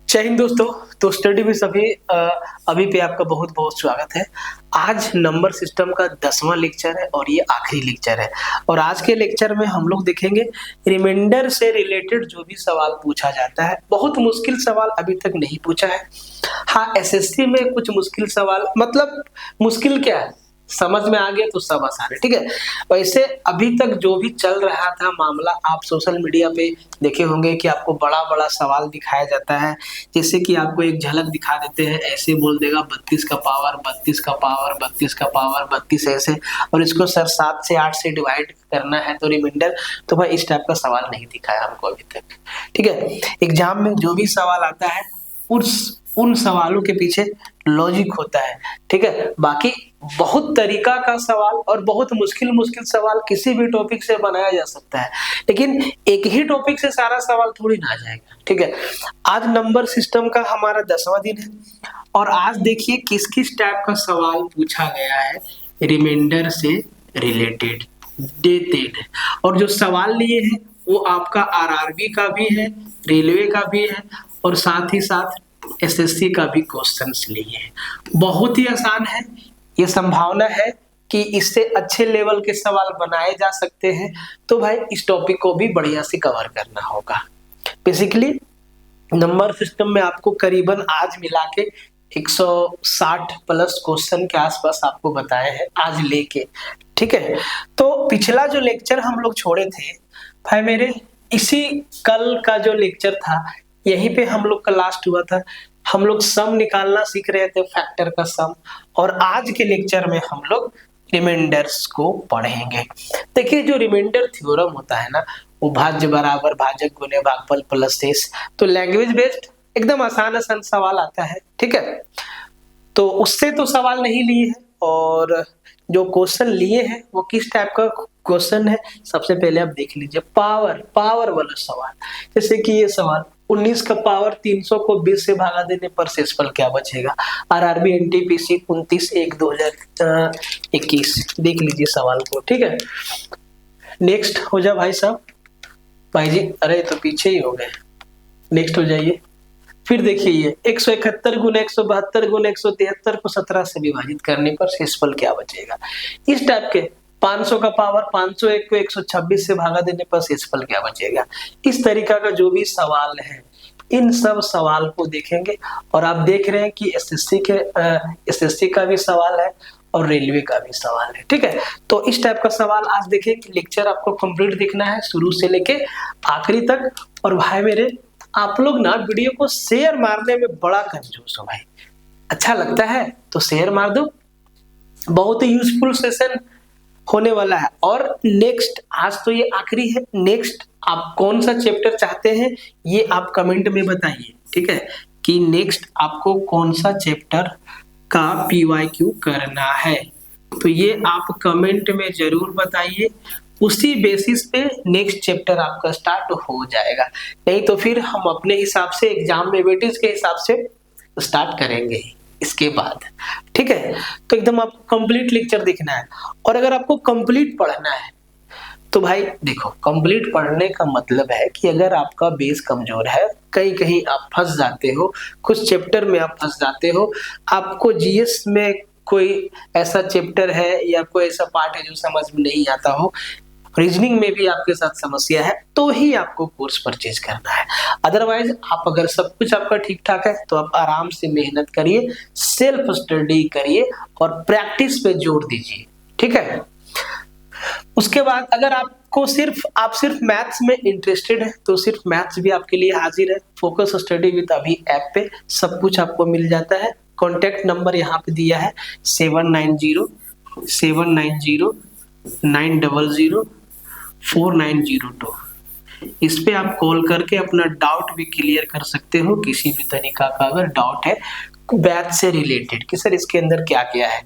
जय हिंद दोस्तों। तो स्टडी में सभी अभी पे आपका बहुत बहुत स्वागत है। आज नंबर सिस्टम का 10वां लेक्चर है और ये आखिरी लेक्चर है। और आज के लेक्चर में हम लोग देखेंगे रिमाइंडर से रिलेटेड जो भी सवाल पूछा जाता है। बहुत मुश्किल सवाल अभी तक नहीं पूछा है। हाँ, एसएससी में कुछ मुश्किल सवाल, मतलब मुश्किल क्या है, समझ में आ गया तो सब आसान है। ठीक है, वैसे अभी तक जो भी चल रहा था मामला, आप सोशल मीडिया पे देखे होंगे कि आपको बड़ा बड़ा सवाल दिखाया जाता है। जैसे कि आपको एक झलक दिखा देते हैं, ऐसे बोल देगा 32 का पावर 32 का पावर 32 का पावर 32 ऐसे, और इसको सर 7 से 8 से डिवाइड करना है तो रिमाइंडर। तो भाई इस टाइप का सवाल नहीं दिखाया हमको अभी तक। ठीक है, एग्जाम में जो भी सवाल आता है उन सवालों के पीछे लॉजिक होता है। ठीक है, बाकी बहुत तरीका का सवाल और बहुत मुश्किल मुश्किल सवाल किसी भी टॉपिक से बनाया जा सकता है, लेकिन एक ही टॉपिक से सारा सवाल थोड़ी ना आ जाएगा। ठीक है, आज नंबर सिस्टम का हमारा 10वां दिन है और आज देखिए किस किस टाइप का सवाल पूछा गया है रिमाइंडर से रिलेटेड डेटेड। और जो सवाल लिए हैं वो आपका आरआरबी का भी है, रेलवे का भी है और साथ ही साथ एसएससी का भी क्वेश्चंस लिए हैं। बहुत ही आसान है, ये संभावना है कि इससे अच्छे लेवल के सवाल बनाए जा सकते हैं। तो भाई इस टॉपिक को भी बढ़िया से कवर करना होगा। बेसिकली नंबर सिस्टम में आपको करीबन आज मिला के 160 प्लस क्वेश्चन के आसपास आपको बताए हैं आज लेके। ठीक है, तो पिछला जो लेक्चर हम लोग छोड़े थे भाई मेरे, इसी कल का जो लेक्चर था यहीं पे हम लोग का लास्ट हुआ था। हम लोग सम निकालना सीख रहे थे, फैक्टर का सम, और आज के लेक्चर में हम लोग रिमाइंडर्स को पढ़ेंगे। देखिए जो रिमाइंडर थ्योरम होता है ना, वो भाज्य बराबर भाजक गुने भागफल प्लस शेष। तो लैंग्वेज बेस्ड एकदम आसान आसान सवाल आता है। ठीक है, तो उससे तो सवाल नहीं लिए हैं, और जो क्वेश्चन लिए हैं वो किस टाइप का क्वेश्चन है सबसे पहले आप देख लीजिए। पावर वाला सवाल, जैसे कि ये सवाल 19 का पावर 300 को 20 से भागा देने पर शेषफल क्या बचेगा। RRB NTPC 29/1/2021। देख लीजिए सवाल को। ठीक है, नेक्स्ट हो जा भाई साहब। भाई जी अरे तो पीछे ही हो गए, नेक्स्ट हो जाइए। फिर देखिए ये 171 गुना 172 गुना 173 को 17 से विभाजित करने पर शेषफल क्या बचेगा। इस टाइप के 500 का पावर 501 को 126 से भागा देने पर शेषफल क्या बचेगा। इस तरीका का जो भी सवाल है इन सब सवाल को देखेंगे। और आप देख रहे हैं कि एसएससी का भी सवाल है और रेलवे का भी सवाल है। ठीक है, तो इस टाइप का सवाल आज देखेंगे। लेक्चर आपको कंप्लीट देखना है शुरू से लेके आखिरी तक। और भाई मेरे, आप लोग ना वीडियो को शेयर मारने में बड़ा कंजूस हो भाई। अच्छा लगता है तो शेयर मार दो, बहुत ही यूजफुल सेशन होने वाला है। और नेक्स्ट, आज तो ये आखिरी है, नेक्स्ट आप कौन सा चैप्टर चाहते हैं ये आप कमेंट में बताइए। ठीक है, कि नेक्स्ट आपको कौन सा चैप्टर का पीवाईक्यू करना है, तो ये आप कमेंट में जरूर बताइए। उसी बेसिस पे नेक्स्ट चैप्टर आपका स्टार्ट हो जाएगा। नहीं तो फिर हम अपने हिसाब से एग्जाम में वेटेज के हिसाब से स्टार्ट करेंगे इसके बाद। ठीक है, तो एकदम आपको कंप्लीट लेक्चर देखना है। और अगर आपको कंप्लीट पढ़ना है तो भाई देखो, कंप्लीट पढ़ने का मतलब है कि अगर आपका बेस कमजोर है, कहीं कहीं आप फंस जाते हो, कुछ चैप्टर में आप फंस जाते हो, आपको जीएस में कोई ऐसा चैप्टर है या कोई ऐसा पार्ट है जो समझ में नहीं आता हो, रीजनिंग में भी आपके साथ समस्या है, तो ही आपको कोर्स परचेज करना है। अदरवाइज आप अगर सब कुछ आपका ठीक ठाक है तो आप आराम से मेहनत करिए, सेल्फ स्टडी करिए और प्रैक्टिस पे जोर दीजिए। ठीक है, उसके बाद अगर आपको आप सिर्फ मैथ्स में इंटरेस्टेड है तो सिर्फ मैथ्स भी आपके लिए हाजिर है। फोकस स्टडी विद अभी ऐप पे सब कुछ आपको मिल जाता है। कॉन्टेक्ट नंबर यहाँ पे दिया है 7907904902। इस पे आप कॉल करके अपना डाउट भी क्लियर कर सकते हो, किसी भी तरीका का अगर डाउट है बैच से रिलेटेड कि सर इसके अंदर क्या क्या है।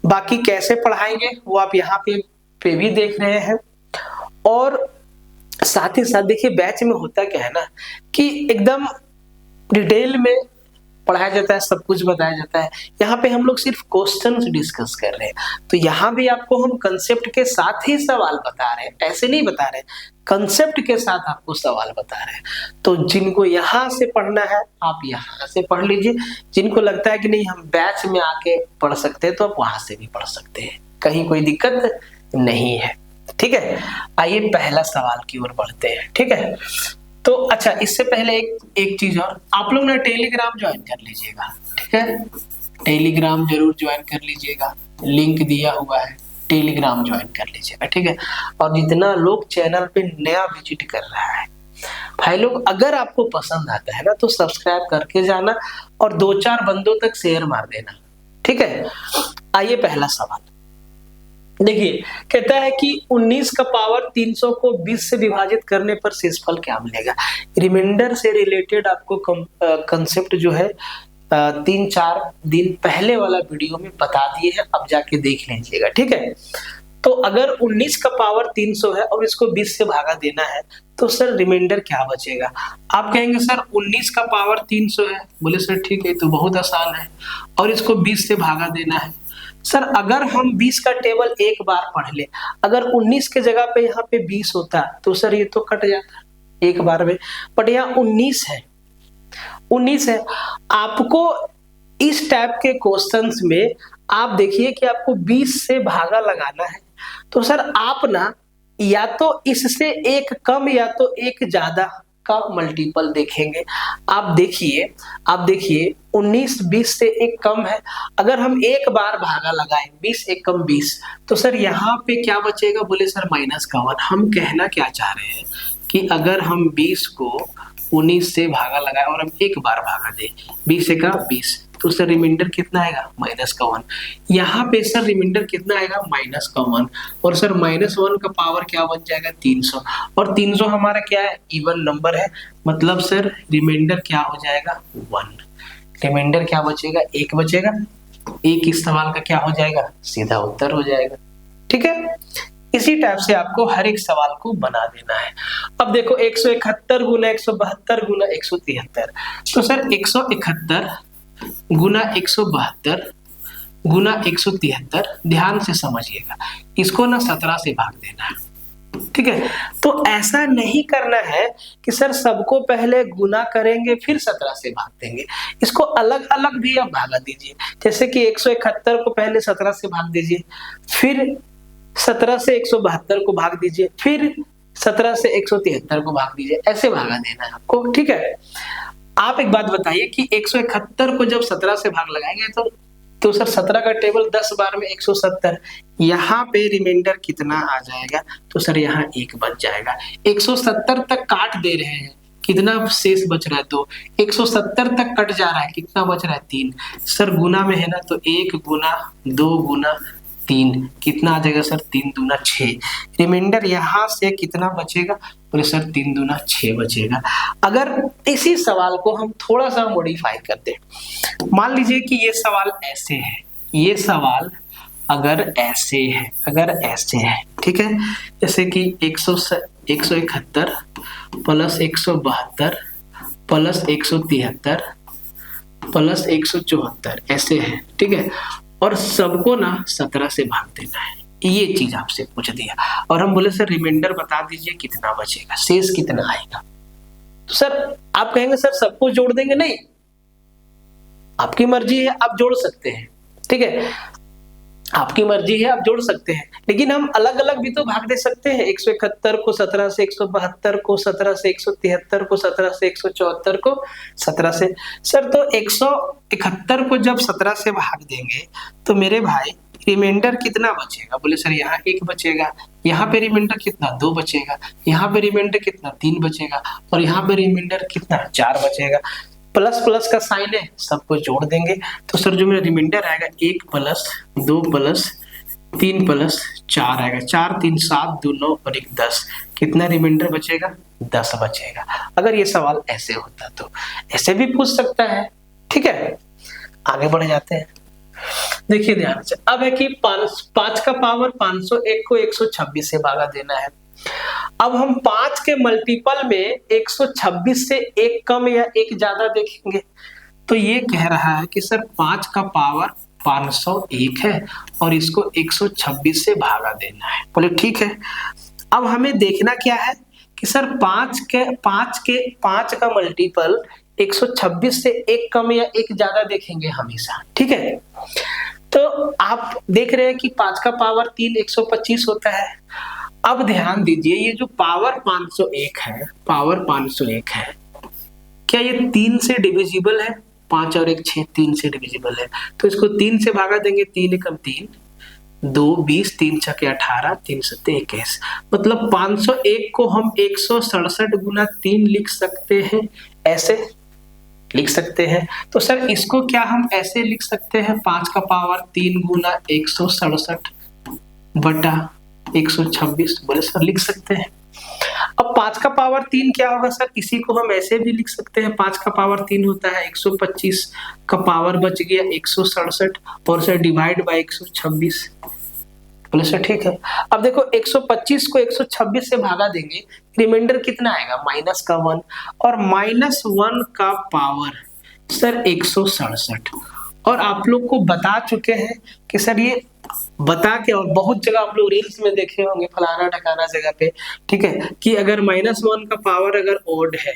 बाकी कैसे पढ़ाएंगे वो आप यहाँ पे भी देख रहे हैं। और साथ ही साथ देखिए बैच में होता क्या है ना कि एकदम डिटेल में पढ़ाया जाता है, सब कुछ बताया जाता है। यहाँ पे हम लोग सिर्फ क्वेश्चंस डिस्कस कर रहे हैं। तो यहाँ भी आपको हम कंसेप्ट के साथ ही सवाल बता रहे हैं, ऐसे नहीं बता रहे, कंसेप्ट के साथ आपको सवाल बता रहे हैं। तो जिनको यहाँ से पढ़ना है आप यहाँ से पढ़ लीजिए, जिनको लगता है कि नहीं हम बैच में आके पढ़ सकते हैं तो आप वहां से भी पढ़ सकते हैं, कहीं कोई दिक्कत नहीं है। ठीक है, आइए पहला सवाल की ओर बढ़ते हैं। ठीक है, तो अच्छा इससे पहले एक चीज और, आप लोग ना टेलीग्राम ज्वाइन कर लीजिएगा। ठीक है, टेलीग्राम जरूर ज्वाइन कर लीजिएगा, लिंक दिया हुआ है, टेलीग्राम ज्वाइन कर लीजिएगा। ठीक है, और जितना लोग चैनल पे नया विजिट कर रहा है भाई लोग, अगर आपको पसंद आता है ना तो सब्सक्राइब करके जाना और 2-4 बंदों तक शेयर मार देना। ठीक है, आइए पहला सवाल देखिए, कहता है कि 19 का पावर 300 को 20 से विभाजित करने पर शेषफल क्या मिलेगा। रिमाइंडर से रिलेटेड आपको कंसेप्ट जो है 3-4 दिन पहले वाला वीडियो में बता दिए हैं, अब जाके देख लीजिएगा। ठीक है, तो अगर 19 का पावर 300 है और इसको 20 से भागा देना है तो सर रिमाइंडर क्या बचेगा। आप कहेंगे सर 19 का पावर 300 है, बोले सर ठीक है तो बहुत आसान है, और इसको 20 से भागा देना है। सर अगर हम 20 का टेबल एक बार पढ़ ले, अगर 19 के जगह पे यहाँ पे 20 होता तो सर ये तो कट जाता एक बार में, बट यहाँ 19 है। 19 है, आपको इस टाइप के क्वेश्चंस में आप देखिए कि आपको 20 से भागा लगाना है, तो सर आप ना या तो इससे एक कम या तो एक ज्यादा का मल्टीपल देखेंगे। आप देखिए 19 20 से एक कम है, अगर हम एक बार भागा लगाएं 20 एक कम 20, तो सर यहाँ पे क्या बचेगा, बोले सर -1। हम कहना क्या चाह रहे हैं कि अगर हम 20 को 19 से भागा लगाए और हम एक बार भागा दे 20 का 20, तो सर रिमाइंडर कितना आएगा -1। यहाँ पे सर रिमाइंडर कितना आएगा -1, और सर -1 का पावर क्या बन जाएगा 300, और 300 हमारा क्या है इवन नंबर है, मतलब सर रिमाइंडर क्या हो जाएगा 1। रिमाइंडर क्या बचेगा, 1 बचेगा। एक इस सवाल का क्या हो जाएगा, सीधा उत्तर हो जाएगा। ठीक है, इसी टाइप से आपको हर एक सवाल को बना देना है। अब देखो 171 गुना 172 गुना 173, तो सर 171 गुना 172 गुना 173, ध्यान से समझिएगा, इसको ना 17 से भाग देना है। ठीक है, तो ऐसा नहीं करना है कि सर सबको पहले गुना करेंगे फिर 17 से भाग देंगे, इसको अलग अलग भी आप भागा दीजिए। जैसे कि 171 को पहले 17 से भाग दीजिए, फिर 17 से 172 को भाग दीजिए, फिर 17 से 173 को भाग दीजिए, ऐसे भागा देना है आपको। ठीक है, आप एक बात बताइए कि 171 को जब 17 से भाग लगाएंगे तो सर 17 का टेबल 10 बार में 170, यहाँ पे रिमाइंडर कितना आ जाएगा, तो सर यहाँ 1 बच जाएगा। 170 तक काट दे रहे हैं, कितना शेष बच रहा है, तो 170 तक कट जा रहा है, कितना बच रहा है 3। सर गुना में है ना, तो 1 गुना 2 गुना 3, कितना आ जाएगा सर 3 दूना 6। रिमाइंडर यहाँ से कितना बचेगा, बोले सर 3 दूना 6 बचेगा। अगर इसी सवाल को हम थोड़ा सा मॉडिफाई कर दें, मान लीजिए कि ये सवाल ऐसे है, ये सवाल अगर ऐसे है, ठीक है, जैसे कि 171 प्लस 172 प्लस 173 प्लस 174 ऐसे है। ठीक है, और सबको ना 17 से भाग देना है, ये चीज आपसे पूछ दिया, और हम बोले सर रिमाइंडर बता दीजिए कितना बचेगा, शेष कितना आएगा। तो सर आप कहेंगे सर सबको जोड़ देंगे, नहीं, आपकी मर्जी है, आप जोड़ सकते हैं। ठीक है, आपकी मर्जी है, आप जोड़ सकते हैं, लेकिन हम अलग अलग भी तो भाग दे सकते हैं। 171 को 17 से, 172 को 17 से, 173 को 17 से, 174 को 17 से। सर तो 171 को जब 17 से भाग देंगे तो मेरे भाई रिमाइंडर कितना बचेगा, बोले सर यहाँ 1 बचेगा, यहाँ पे रिमाइंडर कितना 2 बचेगा, यहाँ पे रिमाइंडर कितना 3 बचेगा, और यहाँ पे रिमाइंडर कितना 4 बचेगा। प्लस प्लस का साइन है, सबको जोड़ देंगे, तो सर जो मेरा रिमाइंडर आएगा 1 प्लस 2 प्लस 3 प्लस 4 आएगा। 4 3 7 2 9 और 1 10, कितना रिमाइंडर बचेगा 10 बचेगा। अगर ये सवाल ऐसे होता तो ऐसे भी पूछ सकता है। ठीक है, आगे बढ़ जाते हैं। देखिए ध्यान से, अब है कि 5 का पावर 501 को 126 से भागा देना है। अब हम 5 के मल्टीपल में 126 से एक कम या एक ज्यादा देखेंगे, तो ये कह रहा है कि सर 5 का पावर 501 है और इसको 126 से भागा देना है। बोले ठीक है। अब हमें देखना क्या है कि सर 5 का मल्टीपल 126 से एक कम या एक ज्यादा देखेंगे हमेशा, ठीक है। तो आप देख रहे हैं कि 5 का पावर 3 125 होता है। अब ध्यान दीजिए, ये जो पावर 501 है, पावर 501 है, क्या ये 3 से डिविजिबल है? 5 और 1 6, 3 से डिविजिबल है, तो इसको 3 से भागा देंगे। 3 एकम 3, 2 20, 3 छके 18, 3 सत्ते 21। मतलब 501 को हम 167 गुना 3 लिख सकते हैं, ऐसे लिख सकते हैं। तो सर इसको क्या हम ऐसे लिख सकते हैं, 5 का पावर 3 गुना 167 बटा 126? बोले सर लिख सकते हैं। अब 5 का पावर 3 क्या होगा सर, इसी को हम ऐसे भी लिख सकते हैं। 5 का पावर 3 होता है 125 का पावर बच गया 167 और सर डिवाइड बाय 126। बोले सर ठीक है। अब देखो 125 को 126 से भागा देंगे, रिमाइंडर कितना आएगा, माइनस का 1, और माइनस 1 का पावर सर 167। और आप लोग को बता चुके हैं कि सर ये बता के, और बहुत जगह आप लोग रील्स में देखे होंगे फलाना ढकाना जगह पे, ठीक है, कि अगर -1 का पावर अगर ओड है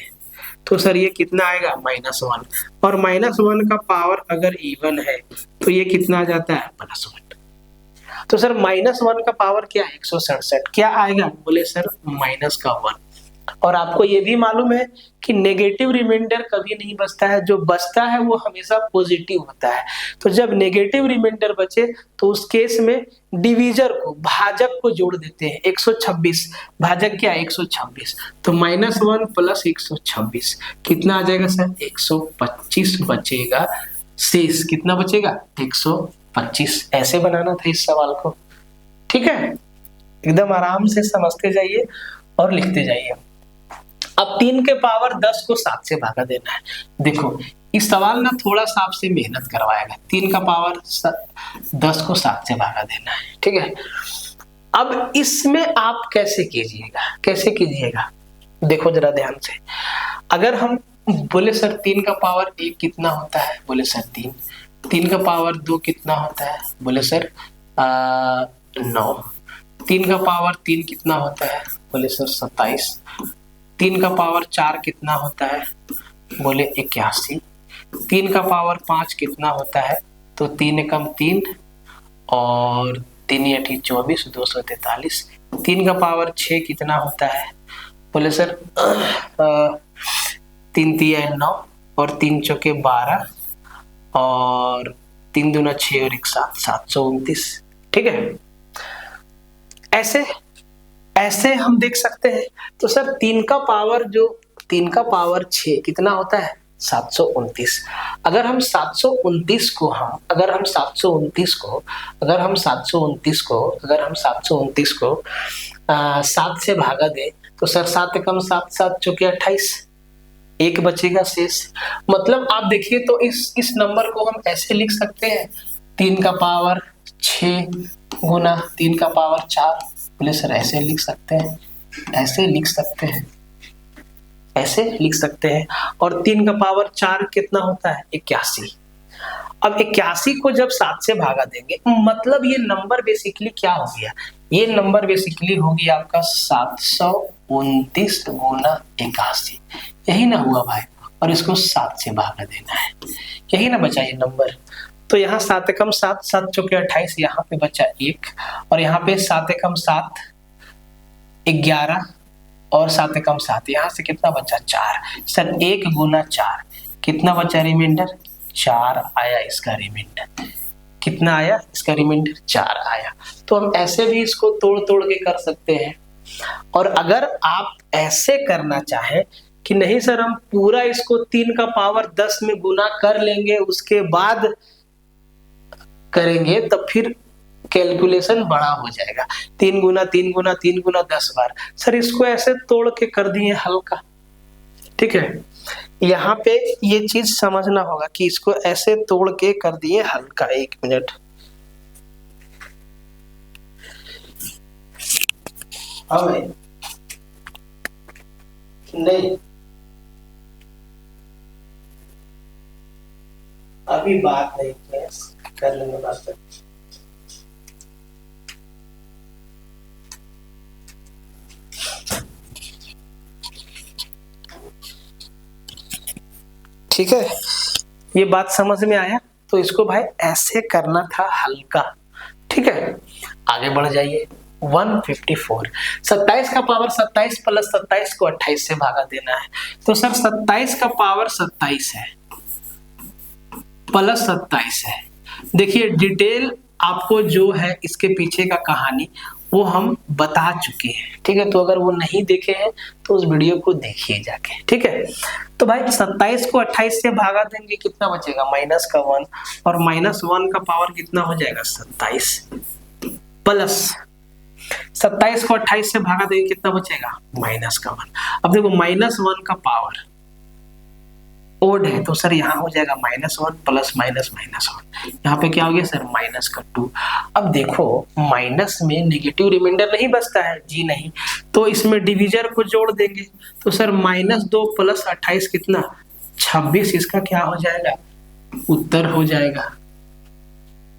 तो सर ये कितना आएगा, -1, और -1 का पावर अगर इवन है तो ये कितना आ जाता है, +1। तो सर -1 का पावर क्या है, 167, क्या आएगा, बोले सर माइनस का 1। और आपको ये भी मालूम है कि नेगेटिव रिमाइंडर कभी नहीं बचता है, जो बचता है वो हमेशा पॉजिटिव होता है। तो जब नेगेटिव रिमाइंडर बचे तो उस केस में डिवीजर को, भाजक को जोड़ देते हैं। 126 भाजक क्या है, 126, तो -1 प्लस 126 कितना आ जाएगा सर, 125 बचेगा। शेष कितना बचेगा, 125। ऐसे बनाना था इस सवाल को, ठीक है। एकदम आराम से समझते जाइए और लिखते जाइए। अब 3 के पावर 10 को 7 से भागा देना है। देखो इस सवाल ना थोड़ा सा आपसे मेहनत करवाएगा। 3 का पावर 10 को 7 से भागा देना है, ठीक है। अब इसमें आप कैसे कीजिएगा, देखो जरा ध्यान से। अगर हम बोले सर 3 का पावर 1 कितना होता है, बोले सर 3। 3 का पावर 2 कितना होता है, बोले सर 9। 3 का पावर 3 कितना होता है, बोले सर 27। 3 का पावर 4 कितना होता है, बोले 81। 3 का पावर 5 कितना होता है, तो 3 एकम 3 और 3 8 24, 243। 3 का पावर 6 कितना होता है, बोले सर 3 3 9 और 3 चौके 12 और 3 दूना 6 और 1 7, 729, ठीक है। ऐसे हम देख सकते हैं। तो सर 3 का पावर 6 कितना होता है, 729। अगर हम 729 को 7 से भागा दे तो सर 7 एकम 7, 7 चौके 28, एक बचेगा शेष। मतलब आप देखिए तो इस नंबर को हम ऐसे लिख सकते हैं, 3 का पावर 6 गुना 3 का पावर 4। बोले सर ऐसे लिख सकते हैं, ऐसे लिख सकते हैं। और 3 का पावर 4 कितना होता है, 81। अब 81 को जब 7 से भागा देंगे, मतलब ये नंबर बेसिकली क्या हो गया, ये नंबर बेसिकली हो गया आपका 729 गुना 81। यही ना हुआ भाई, और इसको 7 से भागा देना है, यही ना बचा ये नंबर। तो यहाँ 7 एकम 7, 7 चौके 28, यहाँ पे बचा 1, और यहाँ पे 7 एकम 7 11 और 7 एकम 7, यहाँ से कितना बचा, 4। सर 1 गुना 4 कितना बचा, रिमाइंडर 4 आया। इसका रिमाइंडर कितना आया, इसका रिमाइंडर 4 आया। तो हम ऐसे भी इसको तोड़ के कर सकते हैं। और अगर आप ऐसे करना चाहें कि नहीं सर हम पूरा इसको 3 का पावर 10 में गुना कर लेंगे उसके बाद करेंगे, तब फिर कैलकुलेशन बड़ा हो जाएगा। 3 गुना 3 गुना 3 गुना 10 बार। सर इसको ऐसे तोड़ के कर दिए हल्का, ठीक है। यहाँ पे ये चीज समझना होगा कि इसको ऐसे तोड़ के कर दिए हल्का। 1 मिनट, नहीं अभी बात नहीं किया, कर लेंगे बात। ठीक है, ये बात समझ में आया? तो इसको भाई ऐसे करना था हल्का। ठीक है, आगे बढ़ जाइए। 154, 27 का पावर 27 प्लस 27 को 28 से भागा देना है। तो सर 27 का पावर 27 है प्लस 27 है। देखिए डिटेल आपको जो है इसके पीछे का कहानी वो हम बता चुके हैं। ठीक है, तो अगर वो नहीं देखे हैं तो उस वीडियो को देखिए जाके। ठीक है, तो भाई 27 को 28 से भागा देंगे, कितना बचेगा? माइनस का 1, और माइनस 1 का पावर कितना हो जाएगा? 27 प्लस 27 को 28 से भागा देंगे, कितना बचेगा? माइनस का 1। अब देखो माइनस 1 का पावर ओड है, तो सर यहाँ हो जाएगा माइनस 1 प्लस माइनस माइनस 1, यहाँ पे क्या हो गया सर? माइनस का 2। अब देखो माइनस में नेगेटिव रिमाइंडर नहीं बचता है जी, नहीं, तो इसमें डिविजर को जोड़ देंगे। तो सर -2 प्लस 28 कितना? 26। इसका क्या हो जाएगा? उत्तर हो जाएगा,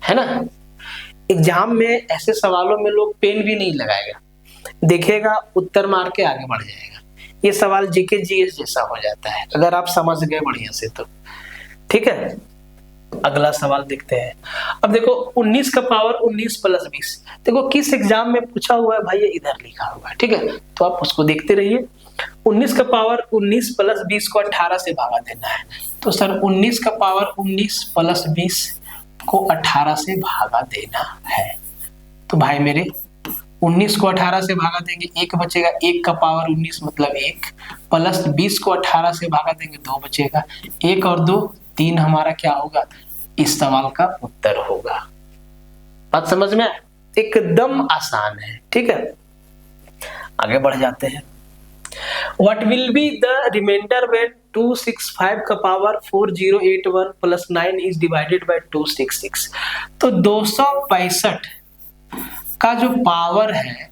है ना? एग्जाम में ऐसे सवालों में लोग पेन भी नहीं लगाएगा, देखेगा उत्तर मार के आगे बढ़ जाएगा। ये सवाल जीके जीएस जैसा हो जाता है अगर आप समझ गए बढ़िया से तो। ठीक है, अगला सवाल देखते हैं। अब देखो 19 का पावर 19 प्लस 20, देखो किस एग्जाम में पूछा हुआ है भाई, ये इधर लिखा हुआ है। ठीक है, तो आप उसको देखते रहिए। 19 का पावर 19 प्लस 20 को 18 से भागा देना है। तो सर 19 का पावर 19 प्लस 20 को 18 से भागा देना है। तो भाई मेरे 19 को 18 से भागा देंगे, 1 बचेगा, 1 का पावर 19 मतलब 1, प्लस 20 को 18 से भागा देंगे, 2 बचेगा, 1 और 2 3 हमारा क्या होगा? इस सवाल का उत्तर होगा। बात समझ में? एकदम आसान है। ठीक है, आगे बढ़ जाते हैं। What will be the remainder when 265 का power 4081 plus 9 is divided by 266? तो 265 का जो पावर है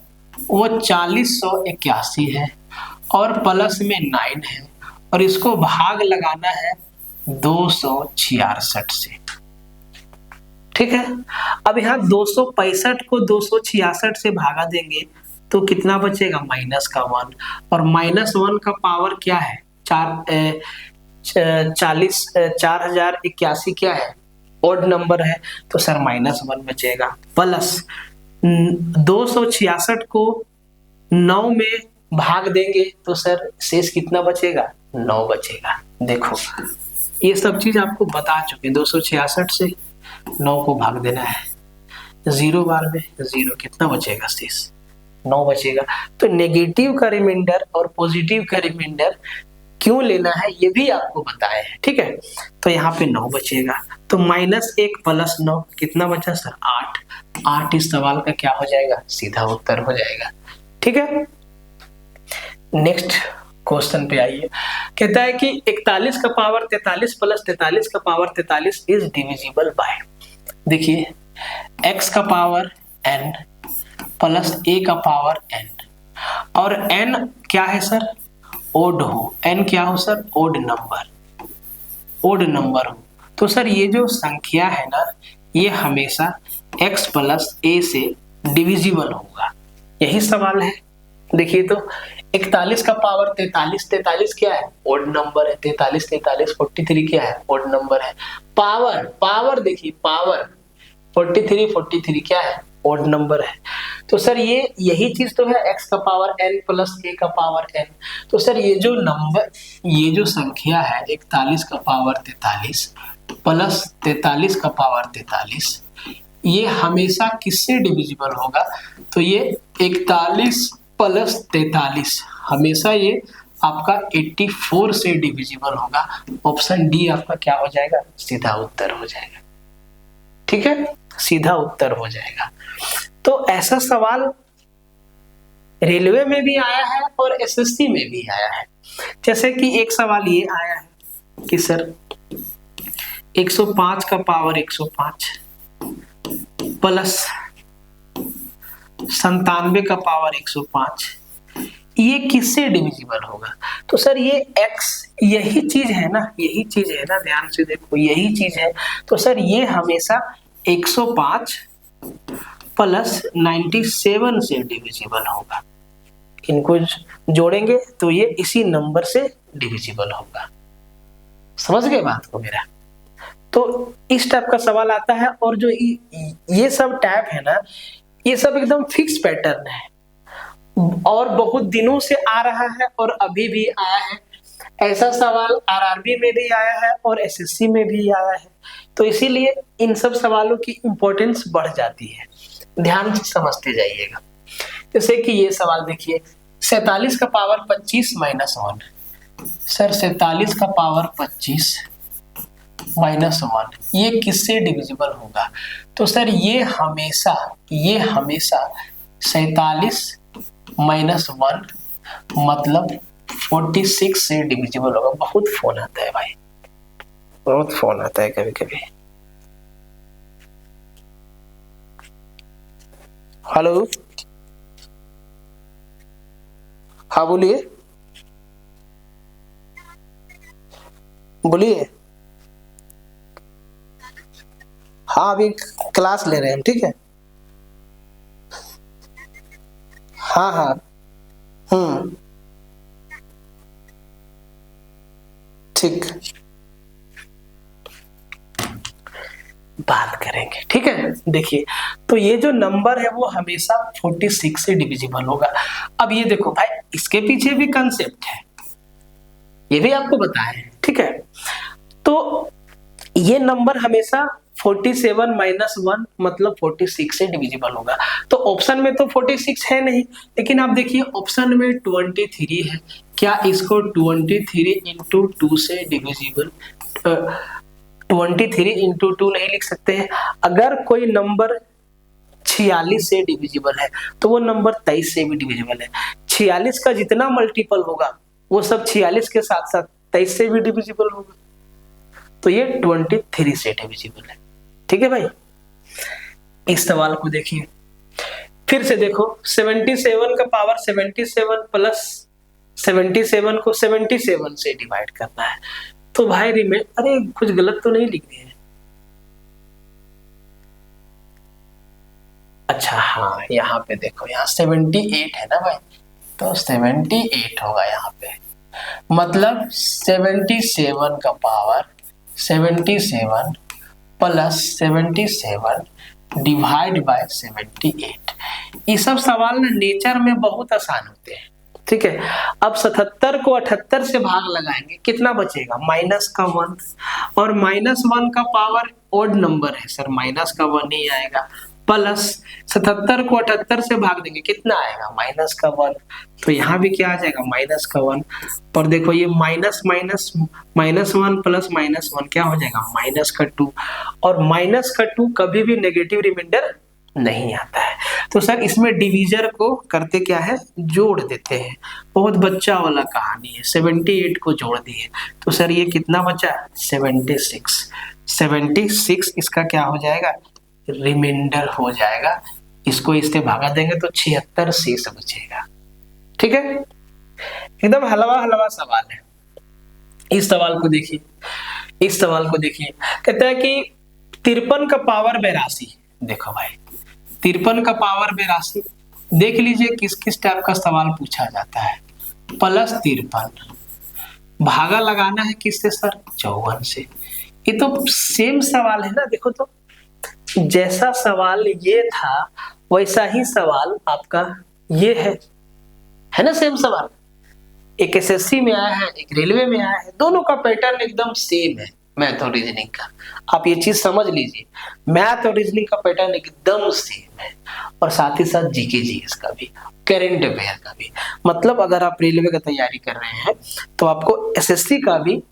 वो 4081 है और प्लस में 9 है, और इसको भाग लगाना है 266 से। ठीक है, अब यहाँ 265 को 266 से भागा देंगे तो कितना बचेगा? माइनस का 1, और माइनस 1 का पावर क्या है? 4081 क्या है? ओड नंबर है, तो सर -1 बचेगा, प्लस 266 को 9 में भाग देंगे तो सर शेष कितना बचेगा? 9 बचेगा। देखो ये सब चीज आपको बता चुके हैं। 266 से 9 को भाग देना है, 0 बार में 0, कितना बचेगा? शेष 9 बचेगा। तो नेगेटिव का रिमाइंडर और पॉजिटिव का रिमाइंडर क्यों लेना है ये भी आपको बताया है। ठीक है, तो यहाँ पे 9 बचेगा, तो -1 प्लस 9 कितना बचा सर? 8। 8 इस सवाल का क्या हो जाएगा? सीधा उत्तर हो जाएगा। ठीक है, नेक्स्ट क्वेश्चन पे आइए। कहता है कि 41 का पावर 43 प्लस 43 का पावर 43 इज डिविजिबल बाय। देखिए x का पावर n प्लस a का पावर n, और n क्या है सर? ओड हो। n क्या हो sir? Odd number, odd number हो। तो सर ये जो संख्या है ना, ये हमेशा x प्लस a से डिविजिबल होगा, यही सवाल है। देखिए तो 41 का पावर 43, 43 क्या है? ओड नंबर है। 43 43 43 क्या है? ओड नंबर है। पावर, पावर देखिए, पावर 43 43 क्या है? ओड नंबर है। तो सर ये यही चीज तो है, x का पावर n प्लस a का पावर n। तो सर ये जो नंबर, ये जो संख्या है 41 का पावर 43 प्लस 43 का पावर 43, ये हमेशा किससे डिविजिबल होगा? तो ये 41 प्लस 43 हमेशा ये आपका 84 से डिविजिबल होगा। ऑप्शन डी आपका क्या हो जाएगा? सीधा उत्तर हो जाएगा। ठीक है, सीधा उत्तर हो जाएगा। तो ऐसा सवाल रेलवे में भी आया है और एसएससी में भी आया है। जैसे कि एक सवाल ये आया है कि सर 105 का पावर 105 प्लस 97 का पावर 105 ये किससे डिविजिबल होगा? तो सर ये x यही चीज है ना, यही चीज है ना, ध्यान से देखो यही चीज है। तो सर ये हमेशा 105 प्लस 97 से डिविजिबल होगा। इनको जोड़ेंगे तो ये इसी नंबर से डिविजिबल होगा। समझ गए बात को मेरा? तो इस टाइप का सवाल आता है। और जो ये सब टाइप है ना, ये सब एकदम फिक्स पैटर्न है और बहुत दिनों से आ रहा है और अभी भी आया है। ऐसा सवाल आरआरबी में भी आया है और एसएससी में भी आया है। तो इसीलिए इन सब सवालों की इंपॉर्टेंस बढ़ जाती है, ध्यान से समझते जाइएगा। जैसे कि ये सवाल देखिए, 47 का पावर 25 माइनस 1। सर 47 का पावर 25 माइनस 1 ये किससे डिविजिबल होगा? तो सर ये हमेशा 47 माइनस 1 मतलब 46 से डिविजिबल होगा। बहुत फोन आता है भाई, बहुत फोन आता है कभी कभी। हेलो, हाँ बोलिए बोलिए। हाँ अभी क्लास ले रहे हैं हम, ठीक है। हाँ हाँ ठीक, बात करेंगे, ठीक है। देखिए तो ये जो नंबर है वो हमेशा 46 से डिविजिबल होगा। अब ये देखो भाई, इसके पीछे भी कंसेप्ट है, ये भी आपको बताएं, ठीक है। तो ये नंबर हमेशा 47 माइनस 1 मतलब 46 से डिविजिबल होगा। तो ऑप्शन में तो 46 है नहीं, लेकिन आप देखिए ऑप्शन में 23 है। क्या इसको 23 इंटू 2 से डिविजिबल 23 इंटू 2 नहीं लिख सकते हैं? अगर कोई नंबर 46 से डिविजिबल है तो वो नंबर 23 से भी डिविजिबल है। 46 का जितना मल्टीपल होगा वो सब 46 के साथ साथ 23 से भी डिविजिबल होगा। तो ये 23 से डिविजिबल है, ठीक है भाई। इस सवाल को देखिए, फिर से देखो 77 का पावर 77 प्लस 77 को 77 से डिवाइड करना है। तो भाई अरे कुछ गलत तो नहीं लिख दिए? अच्छा हाँ, यहाँ पे देखो, यहाँ 78 है ना भाई, तो 78 होगा यहाँ पे। मतलब 77 का पावर 77 प्लस 77 डिवाइड बाय 78। ये सब सवाल ना नेचर में बहुत आसान होते हैं, ठीक है। अब 77 को 78 से भाग लगाएंगे, कितना बचेगा? माइनस का 1, और माइनस 1 का पावर ओड नंबर है सर, माइनस का 1 ही आएगा। प्लस 77 को 78 से भाग देंगे, कितना आएगा? माइनस का 1। तो यहाँ भी क्या आ जाएगा? माइनस का 1। और देखो ये माइनस 1 प्लस माइनस 1 क्या हो जाएगा? माइनस का 2। और माइनस का 2 कभी भी नेगेटिव रिमाइंडर नहीं आता है। तो सर इसमें डिवीजर को करते क्या है? जोड़ देते हैं। बहुत बच्चा वाला कहानी है। 78 को जोड़ दिए तो सर ये कितना बचा? 76 इसका क्या हो जाएगा? रिमाइंडर हो जाएगा। इसको इससे भागा देंगे तो 76 शेष बचेगा, ठीक है। एकदम हलवा सवाल है। इस सवाल को देखिए, कहता है कि 53 का पावर 82। देखो भाई 53 का पावर 82, देख लीजिए किस किस टाइप का सवाल पूछा जाता है। प्लस 53 भागा लगाना है किससे सर? 54 से। ये तो सेम सवाल है ना। देखो तो जैसा सवाल ये था वैसा ही सवाल आपका ये है ना, सेम सवाल। एक एसएससी में आया है, एक रेलवे में आया है, दोनों का पैटर्न एकदम सेम है मैथ और रीजनिंग का। आप ये चीज समझ लीजिए, मैथ और रीजनिंग का पैटर्न एकदम सेम है, और साथ ही साथ जीके जीएस का भी, करंट अफेयर का भी। मतलब अगर आप रेलवे का तैयारी कर रहे हैं तो आपको एसएससी का भी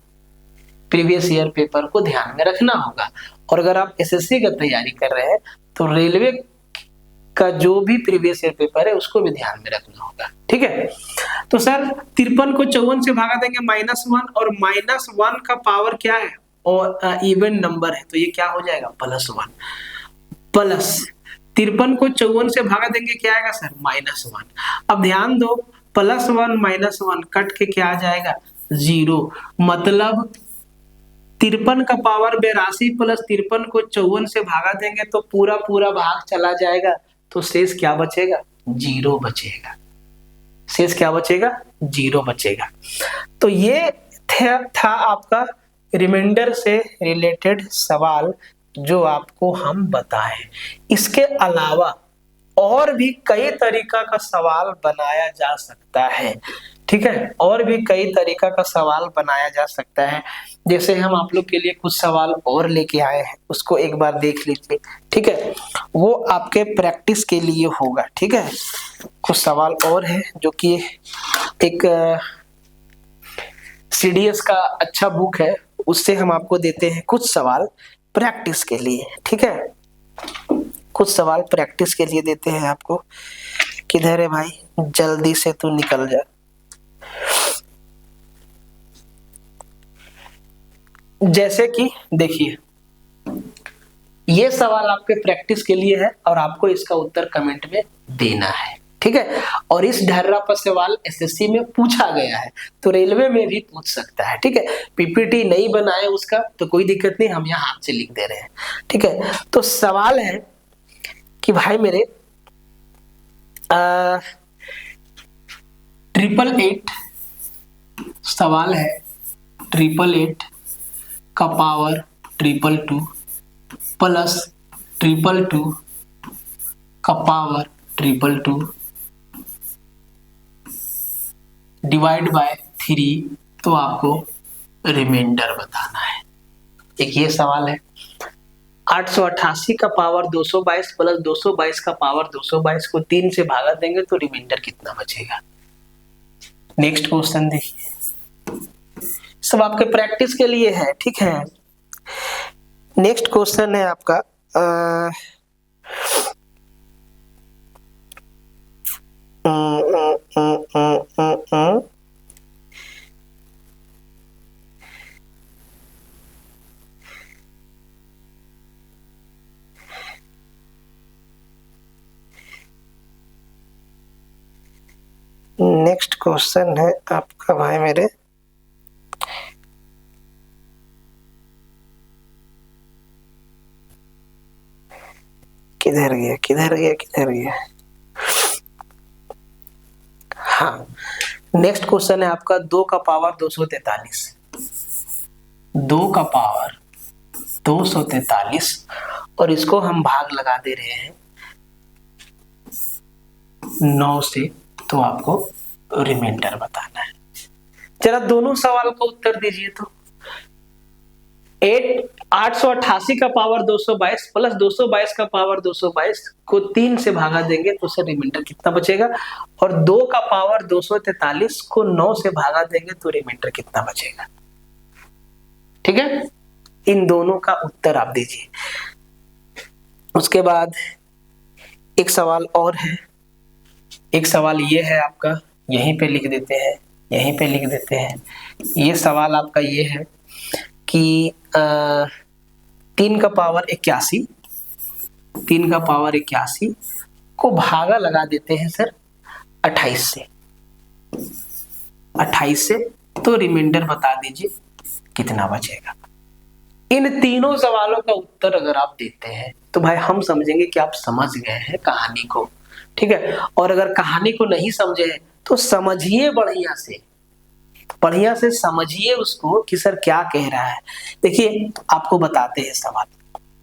प्रीवियस ईयर पेपर को ध्यान में रखना होगा, और अगर आप एसएससी का तैयारी कर रहे हैं तो रेलवे का जो भी प्रीवियस ईयर पेपर है उसको भी ध्यान में रखना होगा, ठीक है। तो सर 53 को 54 से भागा देंगे -1, और -1 का पावर क्या है? और इवन नंबर है तो ये क्या हो जाएगा? +1। प्लस 53 को 54 से भागा देंगे क्या आएगा सर? -1। अब ध्यान दो, +1 -1 कट के क्या आ जाएगा 0, मतलब 53 का पावर 82 प्लस 53 को 54 से भागा देंगे तो पूरा पूरा भाग चला जाएगा, तो शेष क्या बचेगा 0 बचेगा। शेष क्या बचेगा 0 बचेगा। तो ये था आपका रिमाइंडर से रिलेटेड सवाल जो आपको हम बताएं। इसके अलावा और भी कई तरीका का सवाल बनाया जा सकता है, ठीक है, और भी कई तरीका का सवाल बनाया जा सकता है। जैसे हम आप लोग के लिए कुछ सवाल और लेके आए हैं, उसको एक बार देख लीजिए, ठीक है, वो आपके प्रैक्टिस के लिए होगा, ठीक है। कुछ सवाल और है जो कि एक CDS का अच्छा बुक है, उससे हम आपको देते हैं कुछ सवाल प्रैक्टिस के लिए, ठीक है। कुछ सवाल प्रैक्टिस के लिए देते हैं आपको। किधर है भाई, जल्दी से तू निकल जा। जैसे कि देखिए, ये सवाल आपके प्रैक्टिस के लिए है और आपको इसका उत्तर कमेंट में देना है, ठीक है। और इस ढर्रा पर सवाल SSC में पूछा गया है, तो रेलवे में भी पूछ सकता है, ठीक है। PPT नहीं बनाए उसका तो कोई दिक्कत नहीं, हम यहाँ हाथ से लिख दे रहे हैं, ठीक है। तो सवाल है कि भाई मेरे 888 सवाल है, 888 का पावर 222 प्लस 222 का पावर 222 डिवाइड बाय 3, तो आपको रिमाइंडर बताना है। एक ये सवाल है 888 का पावर 222 प्लस 222 का पावर 222 को 3 से भागा देंगे तो रिमाइंडर कितना बचेगा। नेक्स्ट क्वेश्चन देखिए, सब आपके प्रैक्टिस के लिए है, ठीक है। नेक्स्ट क्वेश्चन है आपका नेक्स्ट क्वेश्चन है आपका भाई मेरे किधर गया। हाँ, नेक्स्ट क्वेश्चन है आपका 2 का पावर 243, 2 का पावर 243 और इसको हम भाग लगा दे रहे हैं 9 से, तो आपको रिमाइंडर बताना है। जरा दोनों सवाल का उत्तर दीजिए। तो 888 का पावर 222 प्लस 222 का पावर 222 को 3 से भागा देंगे तो सर रिमाइंडर कितना बचेगा, और 2 का पावर 243 को 9 से भागा देंगे तो रिमाइंडर कितना बचेगा, ठीक है। इन दोनों का उत्तर आप दीजिए। उसके बाद एक सवाल और है, एक सवाल ये है आपका, यहीं पे लिख देते हैं, यहीं पे लिख देते हैं। ये सवाल आपका ये है कि 3 का पावर 81, 3 का पावर 81 को भागा लगा देते हैं सर 28 से, 28 से, तो रिमाइंडर बता दीजिए कितना बचेगा। इन तीनों सवालों का उत्तर अगर आप देते हैं तो भाई हम समझेंगे कि आप समझ गए हैं कहानी को, ठीक है। और अगर कहानी को नहीं समझे तो समझिए, बढ़िया से समझिए उसको कि सर क्या कह रहा है। देखिए आपको बताते हैं सवाल,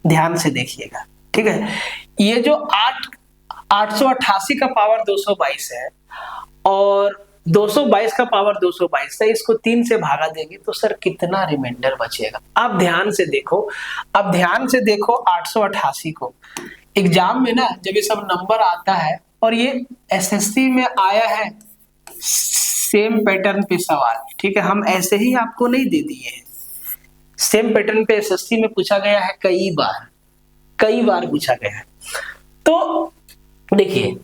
ध्यान से देखिएगा, ठीक है। ये जो 888 का पावर 222 है और 222 का पावर 222 है, इसको 3 से भागा देंगे तो सर कितना रिमाइंडर बचेगा। आप ध्यान से देखो, अब ध्यान से देखो 888 को। एग्जाम में ना जब ये सब नंबर आता है और ये SSC में आया है सेम पैटर्न पे सवाल, ठीक है, हम ऐसे ही आपको नहीं दे दिए हैं, सेम पैटर्न पे SSC में पूछा गया है, कई बार पूछा गया है। तो देखिए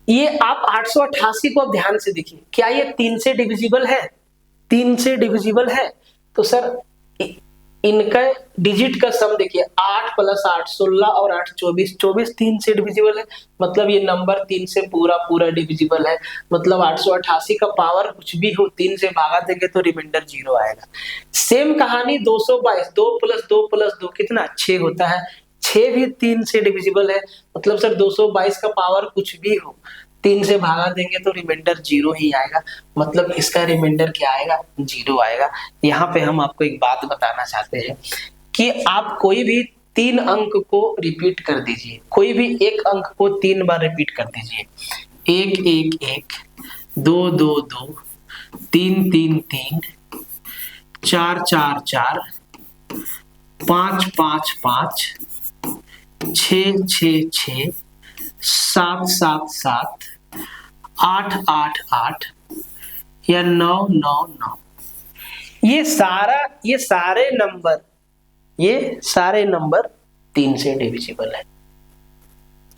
ये आप 888 को अब ध्यान से देखिए, क्या ये 3 से डिविजिबल है, 3 से डिविजिबल है, तो सर इनका डिजिट का सम देखिए, 8 + 8 16 और 8 24, 24 3 से डिविजिबल है, मतलब ये नंबर 3 से पूरा पूरा डिविजिबल है। मतलब 888 का पावर कुछ भी हो 3 से भागा देंगे तो रिमाइंडर 0 आएगा। सेम कहानी 222, 2 + 2 + 2 कितना 6 होता है, 6 भी 3 से डिविजिबल है। मतलब सर 222 का पावर कुछ भी हो 3 से भागा देंगे तो रिमाइंडर 0 ही आएगा। मतलब इसका रिमाइंडर क्या आएगा, 0 आएगा। यहाँ पे हम आपको एक बात बताना चाहते हैं कि आप कोई भी 3 अंक को रिपीट कर दीजिए, कोई भी एक अंक को 3 बार रिपीट कर दीजिए। 1 1 1, 2 2 2, 3 3 3, 4 4 4, 5 5 5, 6 6 6, 7 7 7, 8 8 8 या 9 9 9। ये सारे नंबर 3 से डिविजिबल है।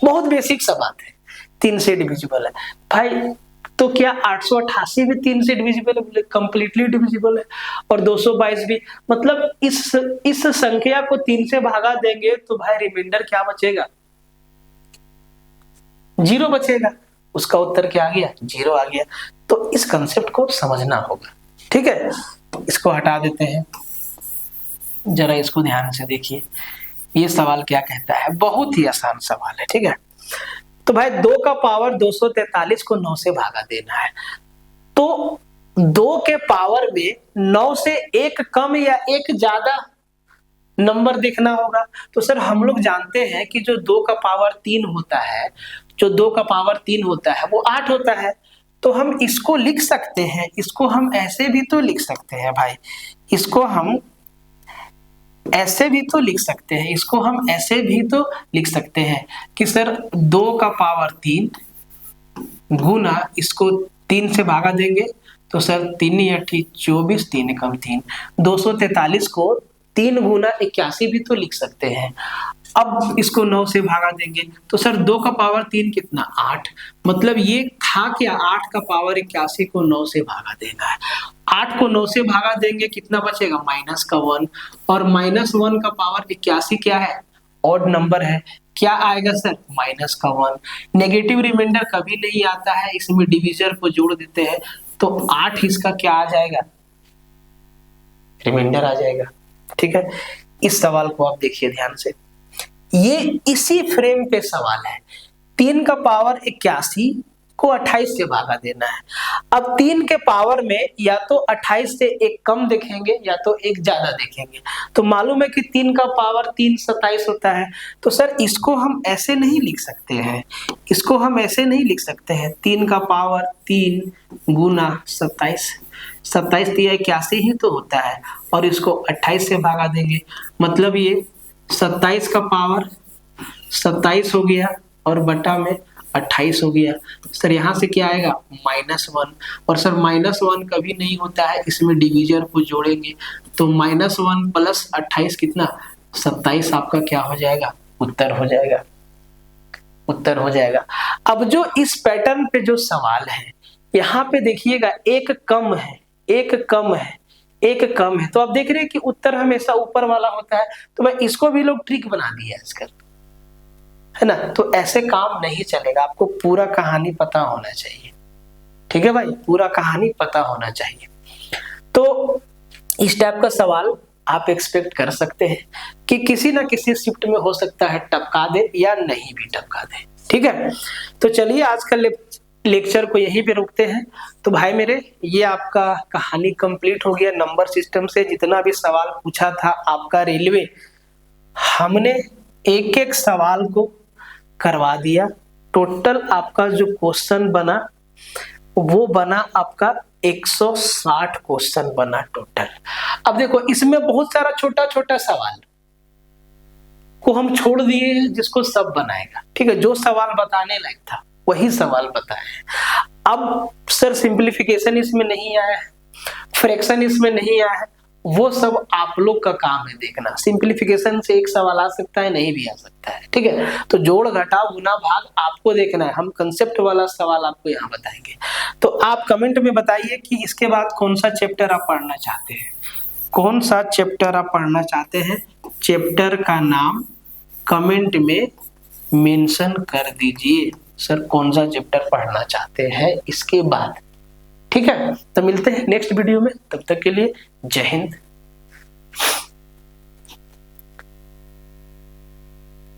बहुत बेसिक सा बात है, 3 से डिविजिबल है भाई। तो क्या 888 भी 3 से डिविजिबल है? कंप्लीटली डिविजिबल है। और 222 भी। मतलब इस संख्या को 3 से भागा देंगे तो भाई रिमाइंडर क्या बचेगा, 0 बचेगा। उसका उत्तर क्या आ गया, 0 आ गया। तो इस कंसेप्ट को समझना होगा, ठीक है। इसको हटा देते हैं, जरा इसको ध्यान से देखिए। ये सवाल क्या कहता है, बहुत ही आसान सवाल है, ठीक है। तो भाई 2 का पावर 243 को 9 से भागा देना है। तो 2 के पावर में 9 से एक कम या एक ज्यादा नंबर देखना होगा। तो सर हम लोग जानते हैं कि जो 2 का पावर 3 होता है, जो 2 का पावर 3 होता है वो 8 होता है। तो हम इसको लिख सकते हैं, इसको हम ऐसे भी तो लिख सकते हैं भाई, इसको हम ऐसे भी तो लिख सकते हैं, इसको हम ऐसे भी तो लिख सकते हैं कि सर 2 का पावर 3 गुना इसको 3 से भागा देंगे तो सर 3 × 8 = 24, 3 × 3 243 को 3 गुना 81 भी तो लिख सकते हैं। अब इसको 9 से भागा देंगे तो सर 2 का पावर 3 कितना, 8। मतलब ये था क्या, 8 का पावर 81 को 9 से भागा देना है। 8 को 9 से भागा देंगे कितना बचेगा, -1। और -1 का पावर 81 क्या है, ऑड नंबर है, क्या आएगा सर, -1। नेगेटिव रिमाइंडर कभी नहीं आता है, इसमें डिविजर को जोड़ देते हैं तो 8 इसका क्या आ जाएगा, रिमाइंडर आ जाएगा, ठीक है। इस सवाल को आप देखिए ध्यान से, ये इसी फ्रेम पे सवाल है। 3 का पावर 81 को 28 से भागा देना है। अब 3 के पावर में या तो 28 से एक कम देखेंगे या तो एक ज्यादा देखेंगे। तो मालूम है कि 3 का पावर 3 27 होता है। तो सर इसको हम ऐसे नहीं लिख सकते हैं, इसको हम ऐसे नहीं लिख सकते हैं। 3 का पावर 3 गुना 27, 27 × 81 ही तो होता है, और इसको 28 से भागा देंगे। मतलब ये 27 का पावर 27 हो गया और बटा में 28 हो गया। सर यहाँ से क्या आएगा, -1। और सर -1 कभी नहीं होता है, इसमें डिवीजर को जोड़ेंगे तो -1 + 28 कितना, 27 आपका क्या हो जाएगा, उत्तर हो जाएगा, उत्तर हो जाएगा। अब जो इस पैटर्न पे जो सवाल है, यहाँ पे देखिएगा एक कम है, एक कम है, एक कम है। तो आप देख रहे हैं कि उत्तर हमेशा ऊपर वाला होता है। तो मैं इसको भी लोग ट्रिक बना दिया आजकल, है ना। तो ऐसे काम नहीं चलेगा, आपको पूरा कहानी पता होना चाहिए, ठीक है भाई, पूरा कहानी पता होना चाहिए। तो इस टाइप का सवाल आप एक्सपेक्ट कर सकते हैं कि किसी ना किसी शिफ्ट में हो सकता है टपका दे या नहीं भी टपका दे, ठीक है। तो चलिए आज का लेक्चर को यहीं पे रुकते हैं। तो भाई मेरे, ये आपका कहानी कंप्लीट हो गया। नंबर सिस्टम से जितना भी सवाल पूछा था आपका रेलवे, हमने एक एक सवाल को करवा दिया। टोटल आपका जो क्वेश्चन बना वो बना आपका 160 क्वेश्चन बना टोटल। अब देखो इसमें बहुत सारा छोटा छोटा सवाल को हम छोड़ दिए हैं, जिसको सब बनाएगा, ठीक है। जो सवाल बताने लायक था वही सवाल बताए। अब सर सिंप्लीफिकेशन इसमें नहीं आया है, फ्रैक्शन इसमें नहीं आया है, वो सब आप लोग का काम है देखना। सिंप्लीफिकेशन से एक सवाल आ सकता है, नहीं भी आ सकता है, ठीक है। तो जोड़ घटाव गुना भाग आपको देखना है, हम कंसेप्ट वाला सवाल आपको यहाँ बताएंगे। तो आप कमेंट में बताइए कि इसके बाद कौन सा चैप्टर आप पढ़ना चाहते हैं, कौन सा चैप्टर आप पढ़ना चाहते हैं, चैप्टर का नाम कमेंट में मेंशन कर दीजिए। सर कौन सा चैप्टर पढ़ना चाहते हैं इसके बाद। ठीक है, तो मिलते हैं नेक्स्ट वीडियो में, तब तक के लिए जय हिंद।